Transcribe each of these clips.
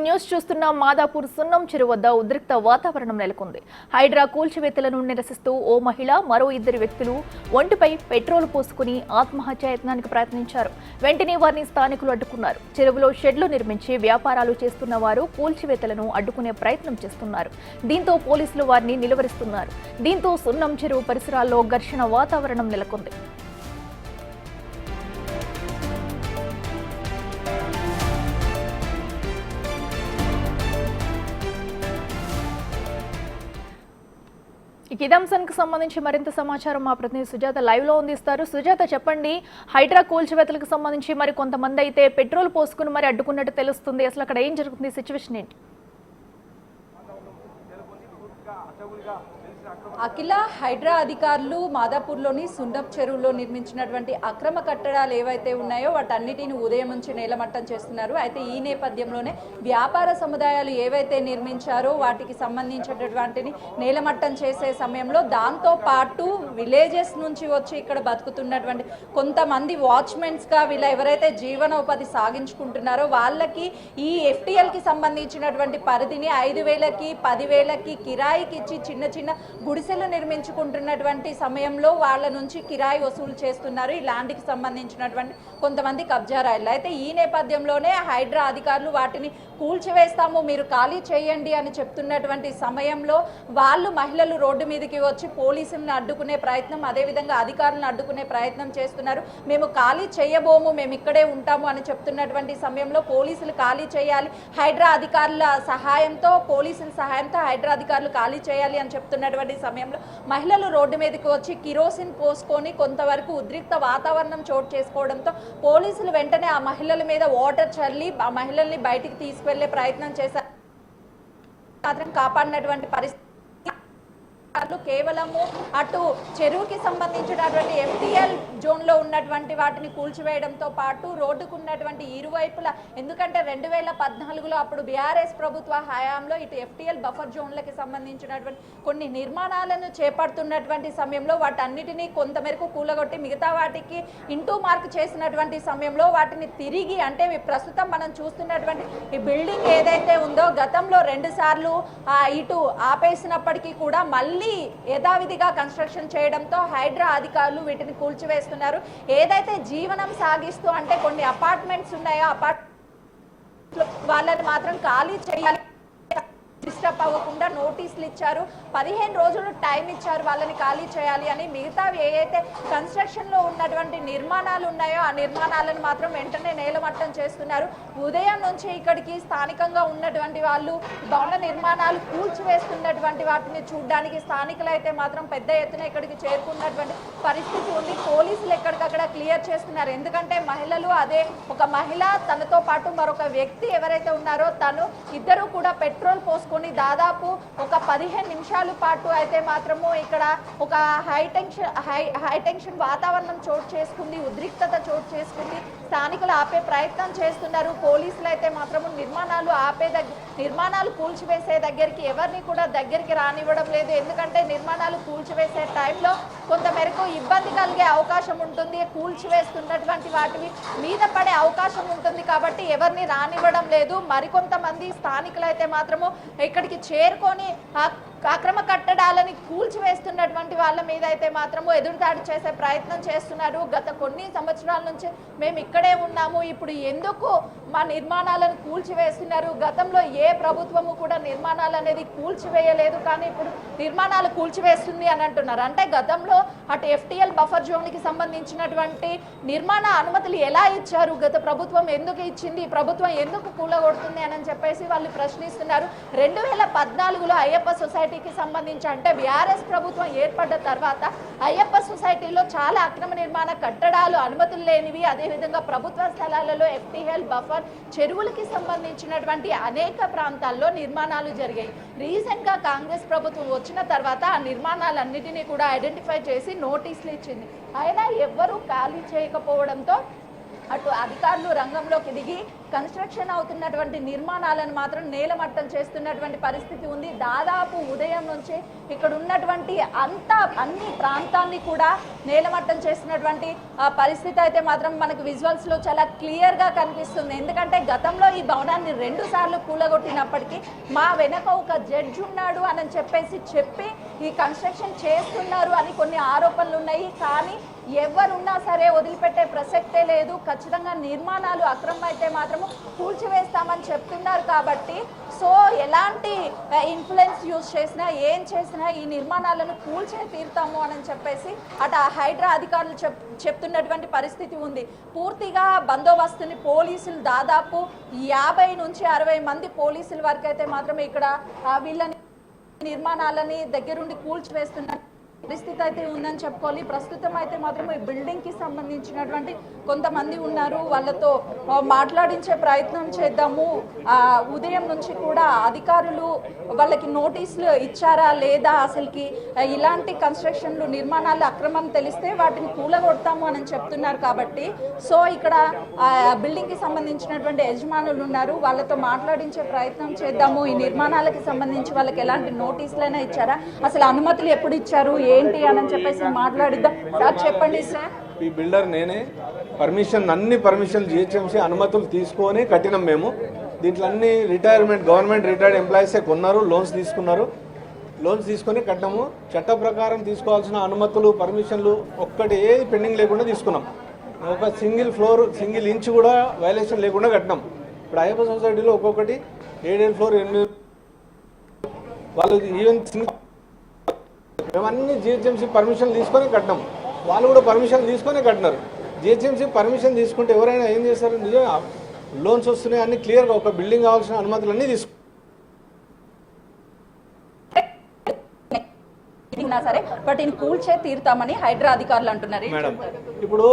News చూస్తున్న మాదాపూర్ సున్నం చెరువు వద్ద ఉద్రిక్త వాతావరణం నెలకొంది. హైడ్రా కూల్చివేతలను నిరసిస్తూ ఓ మహిళ, మరో ఇద్దరు వ్యక్తులు ఒంటిపై పెట్రోల్ పోసుకుని ఆత్మహత్య యత్నానికి ప్రయత్నించారు. వెంటనే వారిని స్థానికులు అడ్డుకున్నారు. చెరువులో షెడ్లు నిర్మించి వ్యాపారాలు చేస్తున్న వారు కూల్చివేతలను అడ్డుకునే ప్రయత్నం చేస్తున్నారు. దీంతో పోలీసులు వారిని నిలువరిస్తున్నారు. దీంతో సున్నం చెరువు పరిసరాల్లో ఘర్షణ వాతావరణం నెలకొంది. ఇదే అంశానికి సంబంధించి మరింత సమాచారం మా ప్రతినిధి సుజాత లైవ్ లో అందిస్తారు. సుజాత, చెప్పండి, హైడ్రా కూల్చివేతలకు సంబంధించి మరి కొంతమంది అయితే పెట్రోల్ పోసుకుని మరి అడ్డుకున్నట్టు తెలుస్తుంది. అసలు అక్కడ ఏం జరుగుతుంది, సిచ్యువేషన్ ఏంటి? అఖిల, హైడ్రా అధికారులు మాదాపూర్లోని సుండప్ చెరువులో నిర్మించినటువంటి అక్రమ కట్టడాలు ఏవైతే ఉన్నాయో వాటన్నిటిని ఉదయం నుంచి నేలమట్టం చేస్తున్నారు. అయితే ఈ నేపథ్యంలోనే వ్యాపార సముదాయాలు ఏవైతే నిర్మించారో వాటికి సంబంధించినటువంటిని నేలమట్టం చేసే సమయంలో దాంతో పాటు విలేజెస్ నుంచి వచ్చి ఇక్కడ బతుకుతున్నటువంటి కొంతమంది వాచ్మెన్స్గా వీళ్ళ ఎవరైతే జీవనోపాధి సాగించుకుంటున్నారో వాళ్ళకి ఈ ఎఫ్టీఎల్కి సంబంధించినటువంటి పరిధిని 5,000కి 10,000కి కిరాయికి ఇచ్చి చిన్న చిన్న గుడిసెలు నిర్మించుకుంటున్నటువంటి సమయంలో వాళ్ళ నుంచి కిరాయి వసూలు చేస్తున్నారు ఈ ల్యాండ్కి సంబంధించినటువంటి కొంతమంది కబ్జారాయిలు. అయితే ఈ నేపథ్యంలోనే హైడ్రా అధికారులు వాటిని కూల్చివేస్తాము, మీరు ఖాళీ చేయండి అని చెప్తున్నటువంటి సమయంలో వాళ్ళు మహిళలు రోడ్డు మీదకి వచ్చి పోలీసులను అడ్డుకునే ప్రయత్నం, అదేవిధంగా అధికారులను అడ్డుకునే ప్రయత్నం చేస్తున్నారు. మేము ఖాళీ చేయబోము, మేము ఇక్కడే ఉంటాము అని చెప్తున్నటువంటి సమయంలో పోలీసులు ఖాళీ చేయాలి, హైడ్రా అధికారుల సహాయంతో పోలీసుల సహాయంతో హైడ్రా అధికారులు ఖాళీ చేయాలి అని చెప్తున్నటువంటి సమయంలో మహిళలు రోడ్డు మీదకి వచ్చి కిరోసిన్ పోసుకొని కొంతవరకు ఉద్రిక్త వాతావరణం చోటు చేసుకోవడంతో పోలీసులు వెంటనే ఆ మహిళల మీద వాటర్ చల్లి ఆ మహిళల్ని బయటికి తీసుకువెళ్లే ప్రయత్నం చేశారు. మాత్రం కాపాడినటువంటి పరిస్థితి కేవలము అటు చెరువుకి సంబంధించినటువంటి ఎఫ్టీఎల్ జోన్లో ఉన్నటువంటి వాటిని కూల్చివేయడంతో పాటు రోడ్డుకు ఉన్నటువంటి ఇరువైపులా, ఎందుకంటే 2014లో అప్పుడు బీఆర్ఎస్ ప్రభుత్వ హయాంలో ఇటు ఎఫ్టీఎల్ బఫర్ జోన్లకి సంబంధించినటువంటి కొన్ని నిర్మాణాలను చేపడుతున్నటువంటి సమయంలో వాటన్నిటినీ కొంతమేరకు కూలగొట్టి మిగతా వాటికి ఇంటూ మార్క్ చేసినటువంటి సమయంలో వాటిని తిరిగి, అంటే ప్రస్తుతం మనం చూస్తున్నటువంటి ఈ బిల్డింగ్ ఏదైతే ఉందో గతంలో 2 సార్లు ఇటు ఆపేసినప్పటికీ కూడా మళ్ళీ యథావిధిగా కన్స్ట్రక్షన్ చేయడంతో హైడ్రా అధికారులు వీటిని కూల్చివేస్తున్నారు. ఏదైతే జీవనం సాగిస్తూ, అంటే కొన్ని అపార్ట్మెంట్స్ ఉన్నాయో వాళ్ళని మాత్రం ఖాళీ చేయాలి, డిస్టర్బ్ అవ్వకుండా నోటీసులు ఇచ్చారు. 15 రోజులు టైం ఇచ్చారు వాళ్ళని ఖాళీ చేయాలి అని. మిగతావి ఏవైతే కన్స్ట్రక్షన్లో ఉన్నటువంటి నిర్మాణాలు ఉన్నాయో ఆ నిర్మాణాలను మాత్రం వెంటనే నేలమట్టం చేస్తున్నారు. ఉదయం నుంచి ఇక్కడికి స్థానికంగా ఉన్నటువంటి వాళ్ళు భవన నిర్మాణాలు కూల్చివేస్తున్నటువంటి వాటిని చూడడానికి స్థానికులు అయితే మాత్రం పెద్ద ఎత్తున ఇక్కడికి చేరుకున్నటువంటి పరిస్థితి ఉంది. పోలీసులు ఎక్కడికక్కడ క్లియర్ చేస్తున్నారు. ఎందుకంటే మహిళలు, అదే ఒక మహిళ తనతో పాటు మరొక వ్యక్తి ఎవరైతే ఉన్నారో తను, ఇద్దరు కూడా పెట్రోల్ పోసుకొని దాదాపు ఒక 15 నిమిషాల పాటు అయితే మాత్రము ఇక్కడ ఒక హై టెన్షన్ వాతావరణం చోటు చేసుకుంది, ఉద్రిక్తత చోటు చేసుకుంది. స్థానికులు ఆపే ప్రయత్నం చేస్తున్నారు. పోలీసులు అయితే మాత్రము నిర్మాణాలు కూల్చివేసే దగ్గరికి ఎవరిని కూడా దగ్గరికి రానివ్వడం లేదు. ఎందుకంటే నిర్మాణాలు కూల్చివేసే టైంలో కొంతమేరకు ఇబ్బంది కలిగే అవకాశం ఉంటుంది, కూల్చివేస్తున్నటువంటి వాటిని మీద పడే అవకాశం ఉంటుంది కాబట్టి ఎవరిని రానివ్వడం లేదు. మరికొంతమంది స్థానికులు అయితే మాత్రము ఇక్కడికి చేరుకొని అక్రమ కట్టడాలని కూల్చివేస్తున్నటువంటి వాళ్ళ మీద అయితే మాత్రము ఎదురుదాడి చేసే ప్రయత్నం చేస్తున్నారు. గత కొన్ని సంవత్సరాల నుంచి మేము ఇక్కడే ఉన్నాము, ఇప్పుడు ఎందుకు మా నిర్మాణాలను కూల్చివేస్తున్నారు? గతంలో ఏ ప్రభుత్వము కూడా నిర్మాణాలు అనేది కూల్చివేయలేదు, కానీ ఇప్పుడు నిర్మాణాలు కూల్చివేస్తుంది అని అంటున్నారు. అంటే గతంలో అటు ఎఫ్టీఎల్ బఫర్ జోన్కి సంబంధించినటువంటి నిర్మాణ అనుమతులు ఎలా ఇచ్చారు, గత ప్రభుత్వం ఎందుకు ఇచ్చింది, ఈ ప్రభుత్వం ఎందుకు కూలగొడుతుంది అని చెప్పేసి వాళ్ళు ప్రశ్నిస్తున్నారు. 2014లో అయ్యప్ప సొసైటీకి సంబంధించి, అంటే బీఆర్ఎస్ ప్రభుత్వం ఏర్పడ్డ తర్వాత అయ్యప్ప సొసైటీలో చాలా అక్రమ నిర్మాణ కట్టడాలు, అనుమతులు లేనివి, అదేవిధంగా ప్రభుత్వ స్థలాలలో ఎఫ్టీఎల్ బఫర్ చెరువులకి సంబంధించినటువంటి అనేక ప్రాంతాల్లో నిర్మాణాలు జరిగాయి. రీసెంట్గా కాంగ్రెస్ ప్రభుత్వం వచ్చిన తర్వాత ఆ నిర్మాణాలన్నిటినీ కూడా ఐడెంటిఫై చేసి నోటీసులు ఇచ్చింది. అయినా ఎవ్వరూ ఖాళీ చేయకపోవడంతో అటు అధికారులు రంగంలోకి దిగి కన్స్ట్రక్షన్ అవుతున్నటువంటి నిర్మాణాలను మాత్రం నేలమట్టం చేస్తున్నటువంటి పరిస్థితి ఉంది. దాదాపు ఉదయం నుంచి ఇక్కడ ఉన్నటువంటి అన్ని ప్రాంతాన్ని కూడా నేలమట్టం చేస్తున్నటువంటి పరిస్థితి అయితే మాత్రం మనకు విజువల్స్ లో చాలా క్లియర్ గా కనిపిస్తుంది. ఎందుకంటే గతంలో ఈ భవనాన్ని 2 సార్లు కూలగొట్టినప్పటికీ మా వెనక ఒక జడ్జి ఉన్నాడు అని చెప్పి ఈ కన్స్ట్రక్షన్ చేస్తున్నారు అని కొన్ని ఆరోపణలు ఉన్నాయి. కానీ ఎవరున్నా సరే వదిలిపెట్టే ప్రసక్తే లేదు. ఖచ్చితంగా నిర్మాణాలు అక్రమం అయితే మాత్రము కూల్చివేస్తామని చెప్తున్నారు. కాబట్టి సో ఎలాంటి ఇన్ఫ్లుయెన్స్ యూజ్ చేసినా ఏం చేసినా ఈ నిర్మాణాలను కూల్చే తీరుతాము అని చెప్పేసి అటు హైడ్రా అధికారులు చెప్తున్నటువంటి పరిస్థితి ఉంది. పూర్తిగా బందోబస్తుని పోలీసులు దాదాపు 50 నుంచి 60 మంది పోలీసుల వరకు అయితే మాత్రం ఇక్కడ వీళ్ళని నిర్మాణాలని దగ్గరుండి కూల్చివేస్తున్నారు పరిస్థితి అయితే ఉందని చెప్పుకోవాలి. ప్రస్తుతం అయితే మాత్రం ఈ బిల్డింగ్ కి సంబంధించినటువంటి కొంతమంది ఉన్నారు, వాళ్ళతో మాట్లాడించే ప్రయత్నం చేద్దాము. ఉదయం నుంచి కూడా అధికారులు వాళ్ళకి నోటీసులు ఇచ్చారా లేదా, అసలుకి ఇలాంటి కన్స్ట్రక్షన్లు నిర్మాణాలు అక్రమం తెలిస్తే వాటిని కూలగొడతాము అని చెప్తున్నారు. కాబట్టి సో ఇక్కడ బిల్డింగ్ కి సంబంధించినటువంటి యజమానులు ఉన్నారు, వాళ్ళతో మాట్లాడించే ప్రయత్నం చేద్దాము. ఈ నిర్మాణాలకి సంబంధించి వాళ్ళకి ఎలాంటి నోటీసులైనా ఇచ్చారా, అసలు అనుమతులు ఎప్పుడు ఇచ్చారు ఏంటి అని చెప్పేసి మాట్లాడిద్దాం. సార్ చెప్పండి సార్. ఈ బిల్డర్ నేనే, అన్ని పర్మిషన్లు జిహెచ్ఎంసీ అనుమతులు తీసుకొని కట్టినాం మేము. దీంట్లో అన్ని గవర్నమెంట్ రిటైర్డ్ ఎంప్లాయీసే కొన్నారు, లోన్స్ తీసుకొని కట్టాము. చట్ట ప్రకారం తీసుకోవాల్సిన అనుమతులు పర్మిషన్లు ఒక్కటి ఏది పెండింగ్ లేకుండా తీసుకున్నాం. ఒక సింగిల్ ఇంచ్ కూడా వైలేషన్ లేకుండా కట్టినాం. ఇప్పుడు అయ్యప్ప సొసైటీలో ఒక్కొక్కటి 7 ఫ్లోర్ 8 వాళ్ళు ఈవెన్ మేమన్నీ జిహెచ్ఎంసీ పర్మిషన్ తీసుకొని కట్టినాం. వాళ్ళు కూడా పర్మిషన్ తీసుకొని కట్టినారు. జిహెచ్ఎంసీ పర్మిషన్ తీసుకుంటే ఎవరైనా ఏం చేస్తారు, నిజంగా లోన్స్ వస్తున్నాయి అన్ని క్లియర్గా ఒక బిల్డింగ్ కావాల్సిన అనుమతులన్నీ సరే బట్ ఇన్ కూల్చే తీరుతామని హైడ్రా అధికారులు అంటున్నారు. మేడం ఇప్పుడు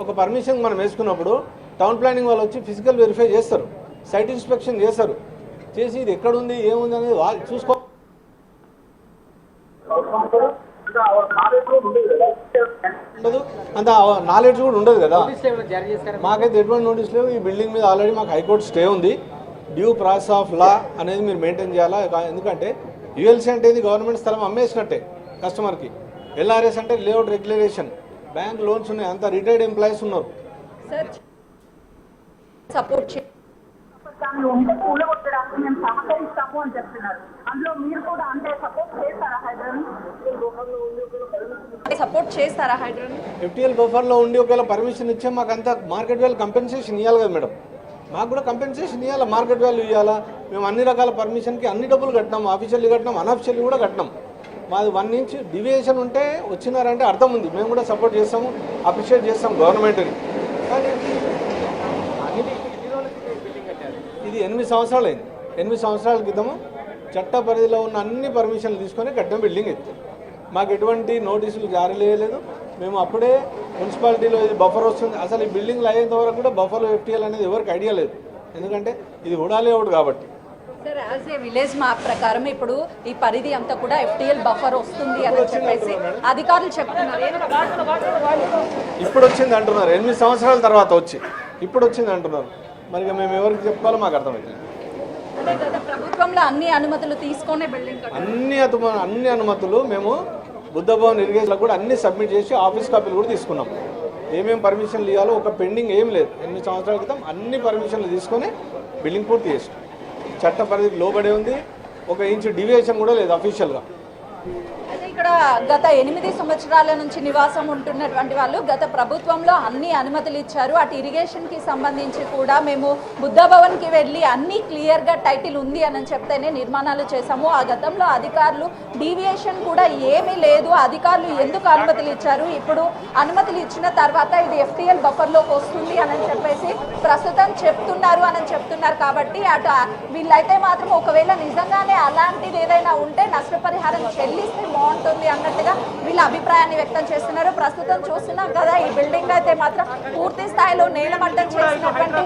ఒక పర్మిషన్ మనం వేసుకున్నప్పుడు టౌన్ ప్లానింగ్ వాళ్ళు వచ్చి ఫిజికల్ వెరిఫై చేస్తారు, సైట్ ఇన్స్పెక్షన్ చేస్తారు, చేసి ఇది ఎక్కడుంది ఏముంది అనేది వాళ్ళు చూసుకో ఉండదు, అంత నాలెడ్జ్ కూడా ఉండదు కదా. మాకైతే ఎటువంటి నోటీస్ లేవు. ఈ బిల్డింగ్ మీద ఆల్రెడీ మాకు హైకోర్టు స్టే ఉంది. డ్యూ ప్రాసెస్ ఆఫ్ లా అనేది మీరు మెయింటైన్ చేయాలా. ఎందుకంటే యుఎల్సీ అంటే ఇది గవర్నమెంట్ స్థలం అమ్మేసినట్టే కస్టమర్కి. ఎల్ఆర్ఎస్ అంటే లేఅవుట్ రెగ్యులేషన్, బ్యాంక్ లోన్స్ ఉన్నాయి, అంత రిటైర్డ్ ఎంప్లాయీస్ ఉన్నారు. ఉంటే కూలగొట్టడానికి మేము సహకరిస్తాము అని చెప్తున్నారు. అందులో మీరు కూడా అంటే సపోర్ట్ చేస్తారా హైడ్రాని? FTL బఫర్లో ఉండి ఒకవేళ పర్మిషన్ ఇచ్చే మాకు అంత మార్కెట్ వాల్యూ కంపెన్సేషన్ ఇవ్వాలి కదా మేడం. మాకు కూడా కంపెన్సేషన్ ఇవ్వాలా, మార్కెట్ వాల్యూ ఇవ్వాలా. మేము అన్ని రకాల పర్మిషన్కి అన్ని డబ్బులు కట్టినాం, ఆఫీషియల్లీ కట్టినాం, అన్అఫిషియల్లీ కూడా కట్టినాం. మాది 1 ఇంచ్ డివియేషన్ ఉంటే వచ్చినారంటే అర్థం ఉంది. మేము కూడా సపోర్ట్ చేస్తాము, అప్రిషియేట్ చేస్తాం గవర్నమెంట్ని. కానీ ఇది 8 సంవత్సరాలు అయింది. 8 సంవత్సరాల క్రితము చట్ట పరిధిలో ఉన్న అన్ని పర్మిషన్లు తీసుకొని కట్టిన బిల్డింగ్ ఇది. మాకు ఎటువంటి నోటీసులు జారీ చేయలేదు. మేము అప్పుడే మున్సిపాలిటీలో ఇది బఫర్ వస్తుంది, అసలు ఈ బిల్డింగ్లు అయ్యేంత వరకు కూడా బఫర్లో FTL అనేది ఎవరికి ఐడియా లేదు. ఎందుకంటే ఇది హుడా లేఅవుట్ కాబట్టి. Sir as a village map ప్రకారం ఇప్పుడు ఈ పరిధి అంతా కూడా FTL బఫర్ వస్తుంది అని చెప్పేసి అధికారులు చెప్తున్నారు. ఇప్పుడు వచ్చింది అంటున్నారు, 8 సంవత్సరాల తర్వాత ఇప్పుడు వచ్చింది అంటున్నారు. మరి మేము ఎవరికి చెప్పుకోవాలో మాకు అర్థమవుతుంది. ప్రభుత్వంలో అన్ని అనుమతులు తీసుకునే బిల్డింగ్ అన్ని అనుమతులు మేము బుద్ధభవన్ ఇరిగేషన్లో కూడా అన్ని సబ్మిట్ చేసి ఆఫీస్ కాపీలు కూడా తీసుకున్నాం. ఏమేమి పర్మిషన్లు ఇవ్వాలో ఒక పెండింగ్ ఏం లేదు. 8 సంవత్సరాల క్రితం అన్ని పర్మిషన్లు తీసుకొని బిల్డింగ్ పూర్తి చేసి చట్ట పరిధికి లోబడే ఉంది. 1 ఇంచ్ డివియేషన్ కూడా లేదు అఫీషియల్గా. ఇక్కడ గత 8 సంవత్సరాల నుంచి నివాసం ఉంటున్నటువంటి వాళ్ళు గత ప్రభుత్వంలో అన్ని అనుమతులు ఇచ్చారు. అటు ఇరిగేషన్ కి సంబంధించి కూడా మేము బుద్ధభవన్ కి వెళ్ళి అన్ని క్లియర్ గా టైటిల్ ఉంది అని చెప్తేనే నిర్మాణాలు చేశాము. ఆ గతంలో అధికారులు డీవియేషన్ కూడా ఏమీ లేదు, అధికారులు ఎందుకు అనుమతులు ఇచ్చారు, ఇప్పుడు అనుమతులు ఇచ్చిన తర్వాత ఇది FTL బఫర్లోకి వస్తుంది అని చెప్పేసి ప్రస్తుతం చెప్తున్నారు. కాబట్టి అటు వీళ్ళైతే మాత్రం ఒకవేళ నిజంగానే అలాంటిది ఏదైనా ఉంటే నష్టపరిహారం చెల్లిస్తే బాగుంటుంది ఉంటుంది అన్నట్టుగా వీళ్ళ అభిప్రాయాన్ని వ్యక్తం చేస్తున్నారు. ప్రస్తుతం చూస్తున్నాం కదా, ఈ బిల్డింగ్ అయితే మాత్రం పూర్తి స్థాయిలో నేలమట్టం చేసినటువంటి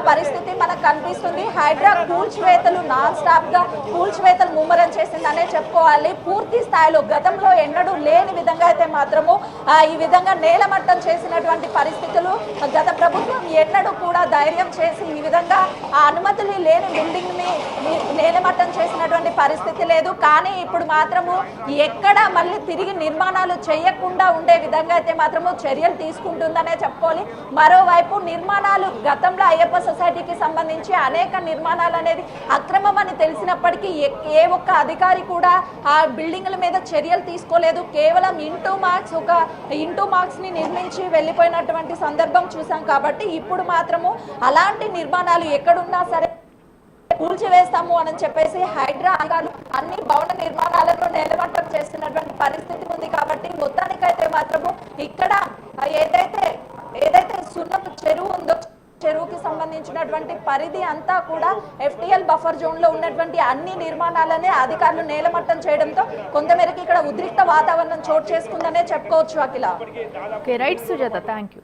పరిస్థితి మనకు కనిపిస్తుంది. హైడ్రా కూల్చివేతలు నాన్ స్టాప్ గా కూల్చివేతలు ముమ్మరం చేసిందనే చెప్పుకోవాలి. పూర్తి స్థాయిలో గతంలో ఎన్నడూ లేని విధంగా అయితే మాత్రము ఈ విధంగా నేలమట్టం చేసినటువంటి పరిస్థితులు గత ప్రభుత్వం ఎన్నడూ కూడా ధైర్యం చేసి ఈ విధంగా ఆ అనుమతులు లేని బిల్డింగ్ ని నేలమట్టం చేసినటువంటి పరిస్థితి లేదు. కానీ ఇప్పుడు మాత్రము ఎక్కడ మళ్ళీ తిరిగి నిర్మాణాలు చేయకుండా ఉండే విధంగా అయితే మాత్రము చర్యలు తీసుకుంటుందనే చెప్పుకోవాలి. మరోవైపు నిర్మాణాలు గతంలో అయ్యప్ప సొసైటీకి సంబంధించి అనేక నిర్మాణాలు అనేది అక్రమం అని తెలిసినప్పటికీ ఏ ఒక్క అధికారి కూడా ఆ బిల్డింగ్ల మీద చర్యలు తీసుకోలేదు. కేవలం ఇంటూ మార్క్స్ ని నిర్మించి వెళ్ళిపోయినటువంటి సందర్భం చూసాం. కాబట్టి ఇప్పుడు మాత్రము అలాంటి నిర్మాణాలు ఎక్కడున్నా సరే కూల్చివేస్తాము అని చెప్పేసి హైడ్రా అధికారులు అన్ని భవన నిర్మాణాలను నేలమట్టం చేస్తున్నటువంటి పరిస్థితి ఉంది. కాబట్టి మొత్తానికైతే మాత్రము ఇక్కడ ఏదైతే సున్నపు చెరువు ఉందో చెరువుకి సంబంధించినటువంటి పరిధి అంతా కూడా FTL బఫర్ జోన్ లో ఉన్నటువంటి అన్ని నిర్మాణాలనే అధికారులు నేలమట్టం చేయడంతో కొంతమేరకు ఇక్కడ ఉద్రిక్త వాతావరణం చోటు చేసుకుందనే చెప్పుకోవచ్చు. Akhila. Okay, right Sujatha, thank you.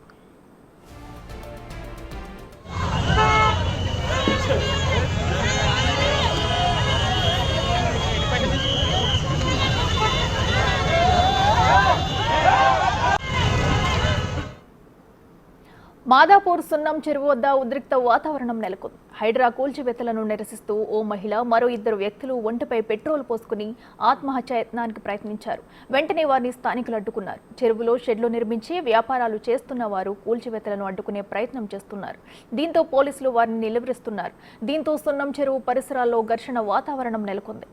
Madhapur Sunnam Cheruvu వద్ద ఉద్రిక్త వాతావరణం నెలకొంది. హైడ్రా కూల్చివేతలను నిరసిస్తూ ఓ మహిళ, మరో ఇద్దరు వ్యక్తులు ఒంటిపై పెట్రోల్ పోసుకుని ఆత్మహత్య యత్నానికి ప్రయత్నించారు. వెంటనే వారిని స్థానికులు అడ్డుకున్నారు. చెరువులో షెడ్లు నిర్మించి వ్యాపారాలు చేస్తున్న వారు కూల్చివేతలను అడ్డుకునే ప్రయత్నం చేస్తున్నారు. దీంతో పోలీసులు వారిని నిలువరిస్తున్నారు. దీంతో సున్నం చెరువు పరిసరాల్లో ఘర్షణ వాతావరణం నెలకొంది.